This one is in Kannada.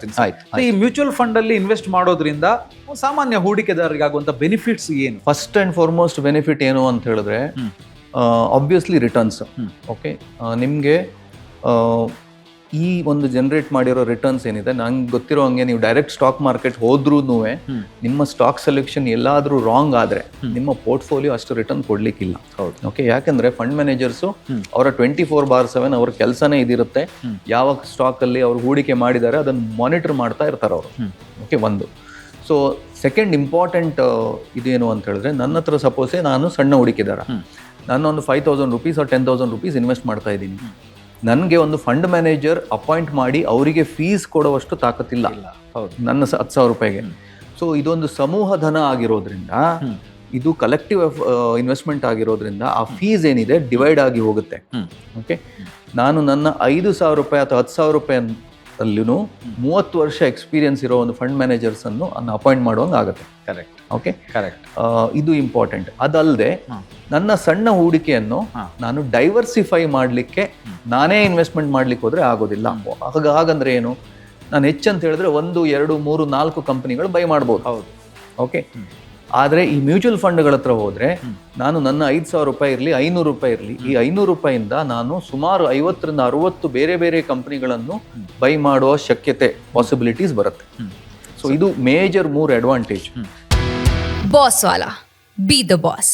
ಮಾತಾಡ್ತೀನಿ ಸರ್. ಆಯ್ತು. ಈ ಮ್ಯೂಚುವಲ್ ಫಂಡ್ ಅಲ್ಲಿ ಇನ್ವೆಸ್ಟ್ ಮಾಡೋದ್ರಿಂದ ಸಾಮಾನ್ಯ ಹೂಡಿಕೆದಾರರಿಗೆ ಆಗುವಂತ ಬೆನಿಫಿಟ್ಸ್ ಏನು? ಫಸ್ಟ್ ಆ್ಯಂಡ್ ಫಾರ್ಮೋಸ್ಟ್ ಬೆನಿಫಿಟ್ ಏನು ಅಂತ ಹೇಳಿದ್ರೆ ಆಬ್ವಿಯಸ್ಲಿ ರಿಟರ್ನ್ಸ್. ಓಕೆ, ನಿಮಗೆ ಈ ಒಂದು ಜನರೇಟ್ ಮಾಡಿರೋ ರಿಟರ್ನ್ಸ್ ಏನಿದೆ, ನಂಗೆ ಗೊತ್ತಿರೋ ಹಂಗೆ ನೀವು ಡೈರೆಕ್ಟ್ ಸ್ಟಾಕ್ ಮಾರ್ಕೆಟ್ ಹೋದ್ರೂ ನಿಮ್ಮ ಸ್ಟಾಕ್ ಸೆಲೆಕ್ಷನ್ ಎಲ್ಲಾದರೂ ರಾಂಗ್ ಆದರೆ ನಿಮ್ಮ ಪೋರ್ಟ್ಫೋಲಿಯೋ ಅಷ್ಟು ರಿಟರ್ನ್ ಕೊಡ್ಲಿಕ್ಕಿಲ್ಲ. ಓಕೆ, ಯಾಕಂದ್ರೆ ಫಂಡ್ ಮ್ಯಾನೇಜರ್ಸು ಅವರ 24/7 ಅವ್ರ ಕೆಲಸನೇ ಇದಿರುತ್ತೆ. ಯಾವ ಸ್ಟಾಕಲ್ಲಿ ಅವ್ರು ಹೂಡಿಕೆ ಮಾಡಿದ್ದಾರೆ ಅದನ್ನು ಮಾನಿಟರ್ ಮಾಡ್ತಾ ಇರ್ತಾರೆ ಅವರು. ಓಕೆ, ಒಂದು. ಸೊ ಸೆಕೆಂಡ್ ಇಂಪಾರ್ಟೆಂಟ್ ಇದೇನು ಅಂತ ಹೇಳಿದ್ರೆ, ನನ್ನ ಹತ್ರ ಸಪೋಸೇ ನಾನು ಸಣ್ಣ ಹೂಡಿಕೆದಾರ, ನಾನು ಒಂದು 5,000 rupees or 10,000 rupees ಇನ್ವೆಸ್ಟ್ ಮಾಡ್ತಾ ಇದ್ದೀನಿ. ನನಗೆ ಒಂದು ಫಂಡ್ ಮ್ಯಾನೇಜರ್ ಅಪಾಯಿಂಟ್ ಮಾಡಿ ಅವರಿಗೆ ಫೀಸ್ ಕೊಡುವಷ್ಟು ತಾಕತ್ತಿಲ್ಲ ನನ್ನ 10,000 ರೂಪಾಯಿಗೆ. ಸೊ ಇದೊಂದು ಸಮೂಹ ಧನ ಆಗಿರೋದ್ರಿಂದ, ಇದು ಕಲೆಕ್ಟಿವ್ ಇನ್ವೆಸ್ಟ್ಮೆಂಟ್ ಆಗಿರೋದ್ರಿಂದ ಆ ಫೀಸ್ ಏನಿದೆ ಡಿವೈಡ್ ಆಗಿ ಹೋಗುತ್ತೆ. ಓಕೆ, ನಾನು ನನ್ನ 5,000 ರೂಪಾಯಿ ಅಥವಾ 10,000 ರೂಪಾಯಿ ಅಲ್ಲೂ 30 ವರ್ಷ ಎಕ್ಸ್ಪೀರಿಯನ್ಸ್ ಇರೋ ಒಂದು ಫಂಡ್ ಮ್ಯಾನೇಜರ್ಸ್ ಅನ್ನು ಅಪಾಯಿಂಟ್ ಮಾಡುವಂಗೆ ಆಗುತ್ತೆ. ಕರೆಕ್ಟ್. Okay, correct. ಇದು ಇಂಪಾರ್ಟೆಂಟ್. ಅದಲ್ಲದೆ ನನ್ನ ಸಣ್ಣ ಹೂಡಿಕೆಯನ್ನು ನಾನು ಡೈವರ್ಸಿಫೈ ಮಾಡಲಿಕ್ಕೆ ನಾನೇ ಇನ್ವೆಸ್ಟ್ಮೆಂಟ್ ಮಾಡ್ಲಿಕ್ಕೆ ಹೋದ್ರೆ ಆಗೋದಿಲ್ಲ. ಹಾಗಂದ್ರೆ ಏನು, ನಾನು ಹೆಚ್ಚಂತ ಹೇಳಿದ್ರೆ 1, 2, 3, 4 ಕಂಪನಿಗಳು ಬೈ ಮಾಡ್ಬೋದು. ಹೌದು. ಓಕೆ, ಆದರೆ ಈ ಮ್ಯೂಚುವಲ್ ಫಂಡ್ಗಳ ಹತ್ರ ಹೋದ್ರೆ ನಾನು ನನ್ನ 5,000 ರೂಪಾಯಿ ಇರಲಿ, 500 ರೂಪಾಯಿ ಇರಲಿ, ಈ 500 ರೂಪಾಯಿಂದ ನಾನು ಸುಮಾರು 50ರಿಂದ 60 ಬೇರೆ ಬೇರೆ ಕಂಪನಿಗಳನ್ನು ಬೈ ಮಾಡುವ ಶಕ್ಯತೆ, ಪಾಸಿಬಿಲಿಟೀಸ್ ಬರುತ್ತೆ. ಸೊ ಇದು major 3 advantage. Boss Vala, B the boss.